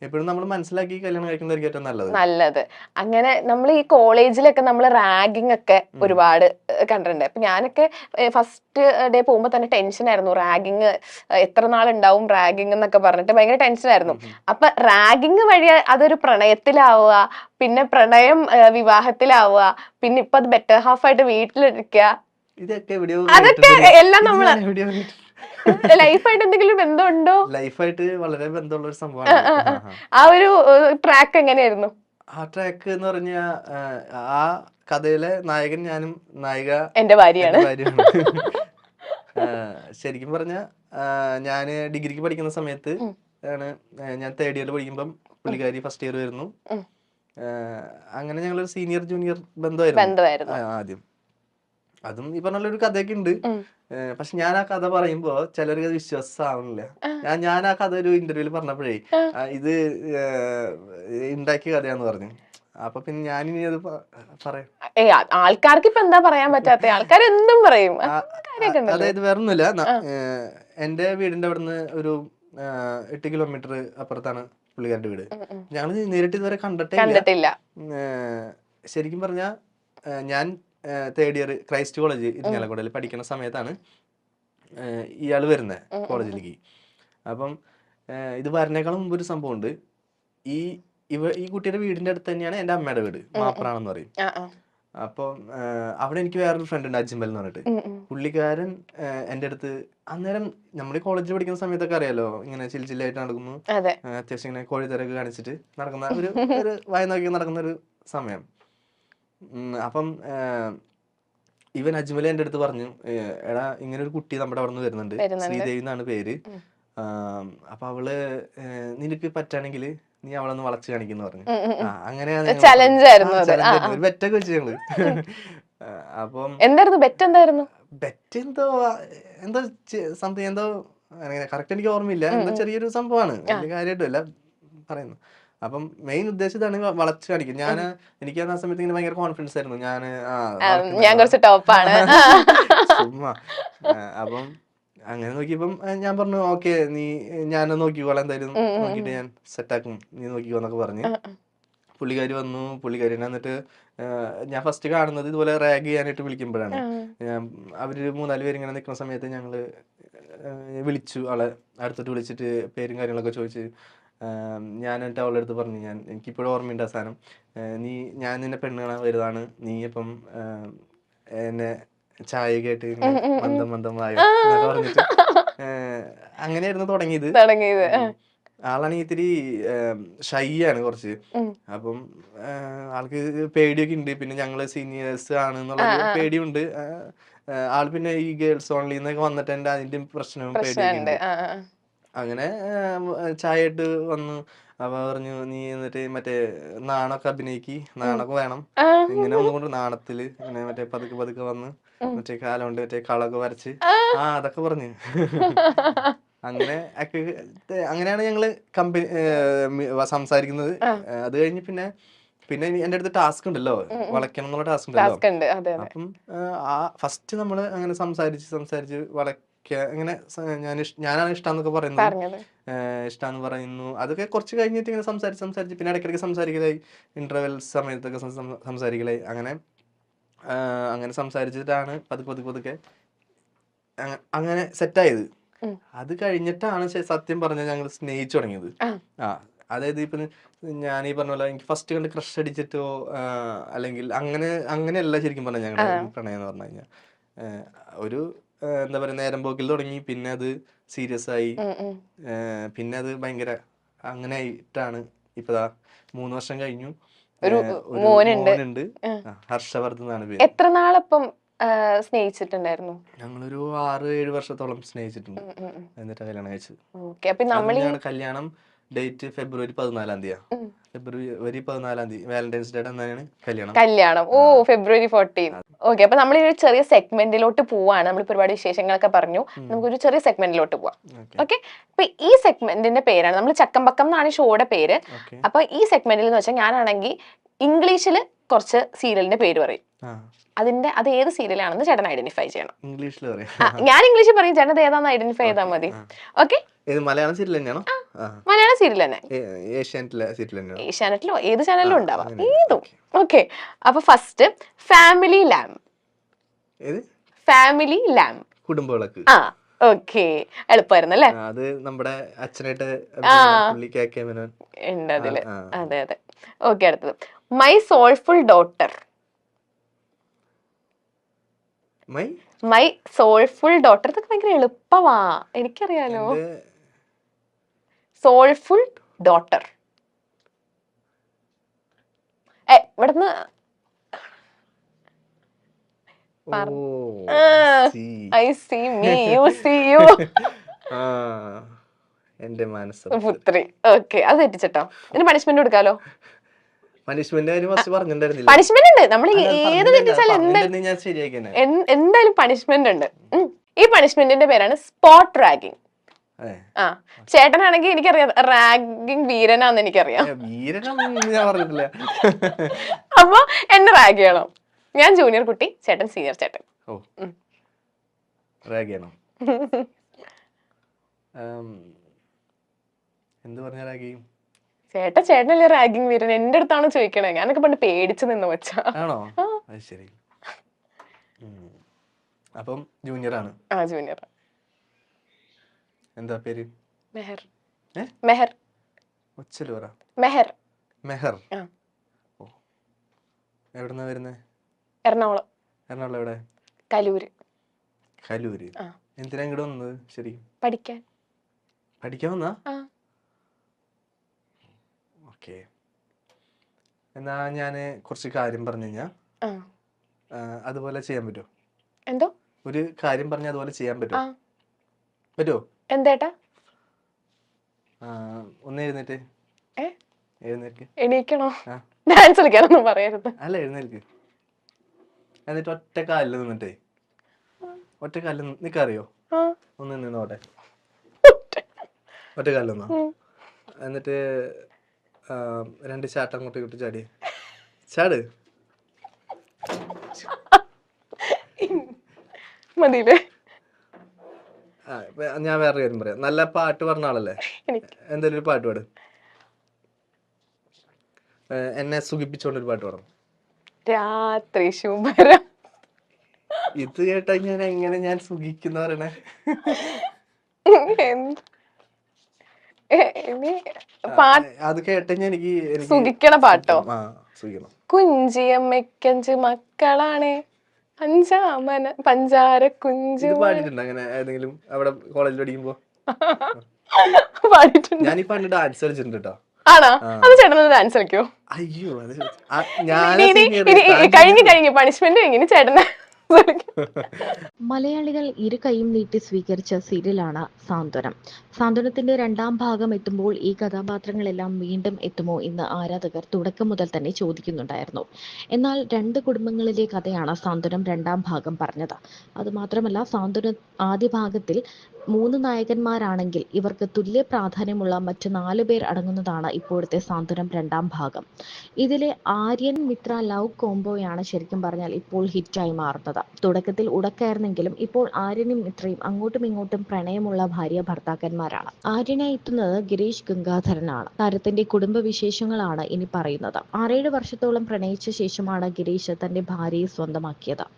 എപ്പോഴും നമ്മൾ മനസ്സിലാക്കി കല്യാണം കഴിക്കുന്നതായിരിക്കും ഏറ്റവും നല്ലത്. അങ്ങനെ നമ്മൾ ഈ കോളേജിലൊക്കെ നമ്മൾ റാഗിങ് ഒക്കെ ഒരുപാട് കണ്ടിട്ടുണ്ട്. അപ്പൊ ഞാനൊക്കെ ഫസ്റ്റ് ഡേ പോകുമ്പോ തന്നെ ടെൻഷൻ ആയിരുന്നു. റാഗിങ് എത്ര നാളുണ്ടാവും റാഗിങ് എന്നൊക്കെ പറഞ്ഞിട്ട് ഭയങ്കര ടെൻഷൻ ആയിരുന്നു. അപ്പൊ റാഗിങ് വഴി അതൊരു പ്രണയത്തിലാവുക, പിന്നെ പ്രണയം വിവാഹത്തിലാവുക, പിന്നെ ഇപ്പൊ അത് ബെറ്റർ ഹാഫ് ആയിട്ട് വീട്ടിലിരിക്കുക, അതൊക്കെ എല്ലാം നമ്മള് ലൈഫായിട്ട് എന്തെങ്കിലും ബന്ധമുണ്ടോ? ലൈഫായിട്ട് വളരെ ബന്ധമുള്ള ഒരു സംഭവമാണ്. ആ ഒരു ട്രാക്ക് എങ്ങനെയായിരുന്നു? ആ ട്രാക്ക് എന്ന് പറഞ്ഞ ആ കഥയിലെ നായകൻ ഞാനും നായിക എന്റെ ഭാര്യയാണ്. ശരിക്കും പറഞ്ഞ ഞാന് ഡിഗ്രിക്ക് പഠിക്കുന്ന സമയത്ത് ആണ്, ഞാൻ തേർഡ് ഇയറിൽ പഠിക്കുമ്പം പുള്ളിക്കാരി ഫസ്റ്റ് ഇയർ വരുന്നു. അങ്ങനെ ഞങ്ങളൊരു സീനിയർ ജൂനിയർ ബന്ധമായിരുന്നു ആദ്യം. അതും ഈ പറഞ്ഞ ഒരു കഥയൊക്കെ ഉണ്ട്. പക്ഷെ ഞാൻ ആ കഥ പറയുമ്പോ ചിലർക്ക് അത് വിശ്വാസമാവുന്നില്ല. ഞാൻ ആ കഥ ഒരു ഇന്റർവ്യൂല് പറഞ്ഞപ്പോഴേ ഇത് ഉണ്ടാക്കിയ കഥയാന്ന് പറഞ്ഞു. അപ്പൊ പിന്നെ ഞാനിനി അത് പറയാം. ആൾക്കാർക്ക് ഇപ്പൊ എന്താ പറയാൻ പറ്റാത്ത? ആൾക്കാർ എന്തും പറയും. അതായത് വേറൊന്നുമില്ല, എന്റെ വീടിന്റെ അവിടുന്ന് ഒരു 8 കിലോമീറ്റർ അപ്പുറത്താണ് പുള്ളിക്കാരുടെ വീട്. ഞങ്ങള് നേരിട്ട് ഇതുവരെ കണ്ടിട്ടില്ല. ശരിക്കും പറഞ്ഞ ഞാൻ തേർഡ് ഇയർ ക്രൈസ്റ്റ് കോളേജ് ഇരിങ്ങാലക്കുടയിൽ പഠിക്കുന്ന സമയത്താണ് ഇയാള് വരുന്നത് കോളേജിലേക്ക്. അപ്പം ഇത് വരണേക്കാളും മുമ്പ് ഒരു സംഭവം ഉണ്ട്. ഈ കുട്ടിയുടെ വീടിന്റെ അടുത്ത് തന്നെയാണ് എന്റെ അമ്മയുടെ വീട്, മാപ്രാണെന്ന് പറയും. അപ്പം അവിടെ എനിക്ക് വേറൊരു ഫ്രണ്ട് ഉണ്ട്, അജ്മൽ എന്ന് പറഞ്ഞിട്ട്. പുള്ളിക്കാരൻ എന്റെ അടുത്ത് അന്നേരം നമ്മൾ കോളേജിൽ പഠിക്കുന്ന സമയത്തൊക്കെ അറിയാലോ, ഇങ്ങനെ ചില്ലായിട്ട് നടക്കുന്നു, അത്യാവശ്യം ഇങ്ങനെ കോഴിത്തരൊക്കെ കാണിച്ചിട്ട് നടക്കുന്ന ഒരു വായ നോക്കി നടക്കുന്ന ഒരു സമയം. അപ്പം ഇവൻ അജ്മൽ എൻ്റെ അടുത്ത് പറഞ്ഞു, എടാ ഇങ്ങനെ ഒരു കുട്ടി നമ്മുടെ അവിടെ നിന്ന് വരുന്നുണ്ട്, ശ്രീദേവി എന്നാണ് പേര്. അപ്പൊ അവള് നിനക്ക് പറ്റാണെങ്കിൽ നീ അവളൊന്ന് വളച്ച് കാണിക്കുന്ന പറഞ്ഞു. അങ്ങനെയാണ് ഒരു ബെറ്റൊക്കെ വെച്ച് ഞങ്ങള്. അപ്പം ബെറ്റ് എന്തോ സംതിങ് എന്തോ കറക്റ്റ് എനിക്ക് ഓർമ്മയില്ല, എന്തോ ചെറിയൊരു സംഭവമാണ്, വലിയ കാര്യമായിട്ടല്ല പറയുന്നു. അപ്പം മെയിൻ ഉദ്ദേശം ഇതാണ്, വളച്ച് കാണിക്കും. എനിക്ക് ആ സമയത്ത് ഇങ്ങനെ ഭയങ്കര കോൺഫിഡൻസ് ആയിരുന്നു, ഞാൻ കുറച്ച് ടോപ്പാണ് ചുമ്മാ. അപ്പം അങ്ങനെ നോക്കിയപ്പം ഞാൻ പറഞ്ഞു ഓക്കെ ഞാൻ നോക്കിക്കോളാം, എന്തായാലും നോക്കിയിട്ട് ഞാൻ സെറ്റാക്കും, നീ നോക്കിക്കോ എന്നൊക്കെ പറഞ്ഞ് പുള്ളിക്കാരി വന്നു. പുള്ളിക്കാരി എന്നിട്ട് ഞാൻ ഫസ്റ്റ് കാണുന്നത് ഇതുപോലെ റാഗ് ചെയ്യാനായിട്ട് വിളിക്കുമ്പോഴാണ്. അവര് 3-4 പേര് ഇങ്ങനെ നിൽക്കുന്ന സമയത്ത് ഞങ്ങള് വിളിച്ചു, ആളെ അടുത്തോട്ട് വിളിച്ചിട്ട് പേരും കാര്യങ്ങളൊക്കെ ചോദിച്ച് ഞാൻ എന്നിട്ട് അവളുടെ അടുത്ത് പറഞ്ഞു, എനിക്കിപ്പോഴും ഓർമ്മയുണ്ട് ആ സാധനം, ഞാൻ നിന്നെ പെണ്ണ് കാണാൻ വരുന്നതാണ്, നീ ഇപ്പം എന്നെ ചായയൊക്കെ ആയിട്ട് മന്ദമായി എന്നൊക്കെ പറഞ്ഞിട്ട് അങ്ങനെയായിരുന്നു തുടങ്ങിയത്. ആളാണെങ്കിൽ ഇത്തിരി ഷൈ ആണ് കുറച്ച്. അപ്പം ആൾക്ക് പേടിയൊക്കെ ഉണ്ട്, പിന്നെ ഞങ്ങള് സീനിയേഴ്സ് ആണ് എന്നുള്ള പേടിയുണ്ട്. ആൾ പിന്നെ ഈ ഗേൾസ് ഓൺലി എന്നൊക്കെ വന്നിട്ട് എന്റെ അതിന്റെ പ്രശ്നവും പേടിയൊക്കെ ഉണ്ട്. അങ്ങനെ ചായ ഇട്ട് വന്നു. അപ്പൊ പറഞ്ഞു, നീ എന്നിട്ട് മറ്റേ നാണൊക്കെ അഭിനയിക്ക്, നാണൊക്കെ വേണം, ഇങ്ങനെ ഒന്നുകൊണ്ട് നാണത്തില് ഇങ്ങനെ മറ്റേ പതുക്കെ വന്ന് മറ്റേ കാലം കൊണ്ട് മറ്റേ കളൊക്കെ വരച്ച് അതൊക്കെ പറഞ്ഞു. അങ്ങനെയാണ് ഞങ്ങള് സംസാരിക്കുന്നത്. അത് കഴിഞ്ഞ് പിന്നെ എന്റെ അടുത്ത് ടാസ്ക് ഉണ്ടല്ലോ, വളയ്ക്കണം എന്നുള്ള ടാസ്ക് ഉണ്ടല്ലോ. അപ്പം ഫസ്റ്റ് നമ്മള് അങ്ങനെ സംസാരിച്ച് ഇങ്ങനെ ഞാനാണ് ഇഷ്ടാന്നൊക്കെ പറയുന്നത്, ഇഷ്ടാന്ന് പറയുന്നു. അതൊക്കെ കുറച്ച് കഴിഞ്ഞിട്ട് ഇങ്ങനെ സംസാരിച്ച് പിന്നെ ഇടയ്ക്കിടയ്ക്ക് സംസാരിക്കലായി, ഇന്റർവെൽ സമയത്തൊക്കെ സംസാരിക്കലായി. അങ്ങനെ സംസാരിച്ചിട്ടാണ് പതുക്കെ അങ്ങനെ സെറ്റായത്. അത് കഴിഞ്ഞിട്ടാണ് സത്യം പറഞ്ഞാൽ ഞങ്ങൾ സ്നേഹിച്ചു തുടങ്ങിയത്. അതായത് ഇപ്പൊ ഞാൻ ഈ പറഞ്ഞ പോലെ എനിക്ക് ഫസ്റ്റ് കണ്ട് ക്രഷ് അടിച്ചിട്ടോ അല്ലെങ്കിൽ അങ്ങനെയല്ല ശരിക്കും പറഞ്ഞാൽ ഞങ്ങളുടെ പ്രണയം എന്ന് പറഞ്ഞു കഴിഞ്ഞാൽ ഒരു എന്താ പറയാ നേരം പോക്കിൽ തുടങ്ങി, പിന്നെ അത് സീരിയസ് ആയി, പിന്നെ അത് ഭയങ്കര അങ്ങനെ ആയിട്ടാണ് ഇപ്പൊ 3 വർഷം കഴിഞ്ഞു. ഒരു മോനുണ്ട്, ഹർഷവർദ്ധൻ എന്നാണ് പേര്. എത്ര നാളപ്പം സ്നേഹിച്ചിട്ടുണ്ടായിരുന്നു? ഞങ്ങളൊരു 6-7 വർഷത്തോളം സ്നേഹിച്ചിട്ടുണ്ട്. എന്നിട്ട് കല്യാണം കഴിച്ചത്. കല്യാണം ഡേറ്റ് ഫെബ്രുവരി 14-ാം തീയതി. ഫെബ്രുവരി 14-ാം തീയതി വാലന്റൈൻസ് ഡേ അന്നാണ് കല്യാണം. ഓ, ഫെബ്രുവരി 14. ഓക്കെ, അപ്പൊ നമ്മൾ ഒരു ചെറിയ സെഗ്മെന്റിലോട്ട് പോവാണ്. നമ്മൾ ഒരുപാട് വിശേഷങ്ങളൊക്കെ പറഞ്ഞു, നമുക്കൊരു ചെറിയ സെഗ്മെന്റിലോട്ട് പോവാം. ഓക്കെ, അപ്പൊ ഈ സെഗ്മെന്റിന്റെ പേരാണ്, നമ്മൾ ചക്കമ്പക്കം എന്നാണ് ഷോയുടെ പേര്. അപ്പൊ ഈ സെഗ്മെന്റിൽ എന്ന് വെച്ചാൽ ഞാനാണെങ്കിൽ ഇംഗ്ലീഷിൽ കുറച്ച് സീരിയലിന്റെ പേര് പറയും. അത് ഏത് സീരിയലാണെന്ന് ചേട്ടൻ ഐഡന്റിഫൈ ചെയ്യണം. ഇംഗ്ലീഷിൽ ഞാൻ ഇംഗ്ലീഷിൽ പറയും, ചേട്ടൻ ഏതാന്ന് ഐഡന്റിഫൈ ചെയ്താൽ മതി. ഓക്കെ, മലയാളം സീരിയൽ തന്നെയാണോ? ആ. മലയാളം സീരിയൽ തന്നെ. ഏഷ്യാനെറ്റിലെ സീരിയൽ തന്നെയാണ്. ഏഷ്യാനെറ്റിലോ ഏത് ചാനലിലും ഉണ്ടാവാം, അങ്ങനെ. ഏതും. ഓക്കെ, അപ്പൊ ഫസ്റ്റ് ഫാമിലി ലാമ്പ്. ഏത്? Family lamp, Kudumbavilakku. ആ ഓക്കെ, എളുപ്പമായിരുന്നു അല്ലേ? അത് നമ്മുടെ അച്ഛനായിട്ട് ആ പുള്ളി KK മേനോൻ ഉണ്ട് അതില്. ആ. അതെ അതെ. ഓക്കെ, അടുത്തത് my soulful daughter. My my soulful daughter, ഇതൊക്കെ ഭയങ്കര എളുപ്പമാ, എനിക്കറിയാലോ. എന്റെ സോൾഫുൾ ഡോട്ടർ. ഇവിടുന്ന് oh I see me you see you. ആ, എന്റെ മനസ്സ് പുത്രി. ഓക്കെ, അത് തെറ്റിച്ചട്ടോ. ഇതിന് പണിഷ്മെന്റ് കൊടുക്കാലോ. പണിഷ്മെന്റ് കാര്യം ഫസ്റ്റ് പറഞ്ഞിട്ടുണ്ടായിരുന്നില്ല. പണിഷ്മെന്റ് ഉണ്ട്, നമ്മൾ ഏത് തെറ്റിച്ചാലും ഞാൻ ശരിയാക്കിയാണ്. എന്തായാലും പണിഷ്മെന്റ് ഉണ്ട്. ഈ പണിഷ്മെന്റിന്റെ പേരാണ് സ്പോട്ട് റാഗിങ്. ആ, ചേട്ടനാണെങ്കിൽ എനിക്കറിയാം റാഗിങ് വീരനാന്ന് എനിക്കറിയാം. വീരനൊന്നും ഞാൻ പറഞ്ഞിട്ടില്ല. അപ്പൊ എന്നെ റാഗ് ചെയ്യണം. ഞാൻ ജൂനിയർ കുട്ടി, ചേട്ടൻ സീനിയർ ചേട്ടൻ. ഓ, റാഗ് ചെയ്യണം. എന്ത് പറഞ്ഞ റാഗ് ചെയ്യും? ചേട്ടനല്ലേ റാഗിങ് വീരൻ, എന്റെ അടുത്താണ് ചോദിക്കണേ. ഞാനൊക്കെ പണ്ട് പേടിച്ചു നിന്ന് വെച്ചാ. ആണോ? അത് ശരി. അപ്പം ജൂനിയർ ആണ്. ആ, ജൂനിയർ. എന്താ പേര്? മെഹർ. ഏ? മെഹർ. ഒച്ചല് പറ. മെഹർ. മെഹർ. ആ. ഓ, എവിടെന്നാ വരുന്നേ? എറണാകുളം. എറണാകുളം എവിടെ? കലൂര്. കലൂര്. ആ. എന്തിനാ ഇങ്ങോട്ട് വന്നത്? ശരി, പഠിക്കാൻ. പഠിക്കാൻ വന്നാ? ആ. ഓക്കെ, എന്നാ ഞാന് കുറച്ച് കാര്യം പറഞ്ഞു കഴിഞ്ഞാ അതുപോലെ ചെയ്യാൻ പറ്റുമോ? എന്തോ ഒരു കാര്യം പറഞ്ഞ അതുപോലെ ചെയ്യാൻ പറ്റുമോ? ആ. പറ്റുമോ? എന്തേട്ടാ? ഒന്ന് എഴുന്നേറ്റ്. എഴുന്നേൽക്ക്. എണീക്കണോ? ഡാൻസ് കളിക്കാനൊന്നും പറയരുത്. അല്ല, എഴുന്നേൽക്ക്. എന്നിട്ട് ഒറ്റ കാലിൽ നിന്നിട്ടേ, ഒറ്റ കാലിൽ നിനക്കറിയോ? ഒന്ന് നിന്നോട്ടെ, ഒറ്റ കാലിൽ നിന്നോ. എന്നിട്ട് 2 ചാട്ടം അങ്ങോട്ട് ഇങ്ങോട്ട് ചാടി. ചാട്. മതിയില്ലേ? ഞാൻ വേറെ കാര്യം പറയാം. നല്ല പാട്ട് പറഞ്ഞ ആളല്ലേ? എന്തായാലും ഒരു പാട്ട് പാട്. എന്നെ സുഖിപ്പിച്ചോണ്ടൊരു പാട്ട് പാടണം. രാത്രി ശുഭരം. ഇത് കേട്ടാ ഞാൻ എങ്ങനെ ഞാൻ സുഖിക്കുന്ന പറയണേ? അത് കേട്ട എനിക്ക് സുഖിക്കണ പാട്ടോ? സുഖിക്കണം. കുഞ്ചിയമ്മയ്ക്കഞ്ച് മക്കളാണ്, അഞ്ചാമന പഞ്ചാര കുഞ്ചു. പാടിട്ടുണ്ട് അങ്ങനെ ഏതെങ്കിലും അവിടെ കോളേജിൽ പഠിക്കുമ്പോ? പാടിട്ടുണ്ട്. ഞാനീ പണ്ട് ഡാൻസ് കളിച്ചിട്ടുണ്ട് കേട്ടോ. ആണോ? അത് ചേട്ടൻ ഡാൻസ് കളിക്കോ? അയ്യോ, കഴിഞ്ഞു പണിഷ്മെന്റ് കഴിഞ്ഞു ചേട്ടന്. മലയാളികൾ ഇരു കൈയും നീട്ടി സ്വീകരിച്ച സീരിയലാണ് സാന്ത്വനം. സാന്ത്വനത്തിന്റെ 2ാം ഭാഗം എത്തുമ്പോൾ ഈ കഥാപാത്രങ്ങളെല്ലാം വീണ്ടും എത്തുമോ എന്ന് ആരാധകർ തുടക്കം മുതൽ തന്നെ ചോദിക്കുന്നുണ്ടായിരുന്നു. എന്നാൽ 2 കുടുംബങ്ങളിലെ കഥയാണ് സാന്ത്വനം 2ാം ഭാഗം പറഞ്ഞത്. അതുമാത്രമല്ല, സാന്ത്വനം ആദ്യ ഭാഗത്തിൽ 3 നായകന്മാരാണെങ്കിൽ ഇവർക്ക് തുല്യ പ്രാധാന്യമുള്ള മറ്റ് 4 പേർ അടങ്ങുന്നതാണ് ഇപ്പോഴത്തെ സാന്ത്വനം 2ാം ഭാഗം. ഇതിലെ ആര്യൻ മിത്ര ലവ് കോംബോയാണ് ശരിക്കും പറഞ്ഞാൽ ഇപ്പോൾ ഹിറ്റായി മാറുന്നത്. തുടക്കത്തിൽ ഉടക്കായിരുന്നെങ്കിലും ഇപ്പോൾ ആര്യനും മിത്രയും അങ്ങോട്ടും ഇങ്ങോട്ടും പ്രണയമുള്ള ഭാര്യ ഭർത്താക്കന്മാരാണ്. ആര്യനായി എത്തുന്നത് ഗിരീഷ് ഗംഗാധരനാണ്. താരത്തിന്റെ കുടുംബ വിശേഷങ്ങളാണ് ഇനി പറയുന്നത്. 6-7 വർഷത്തോളം പ്രണയിച്ച ശേഷമാണ് ഗിരീഷ് തന്റെ ഭാര്യയെ സ്വന്തമാക്കിയത്.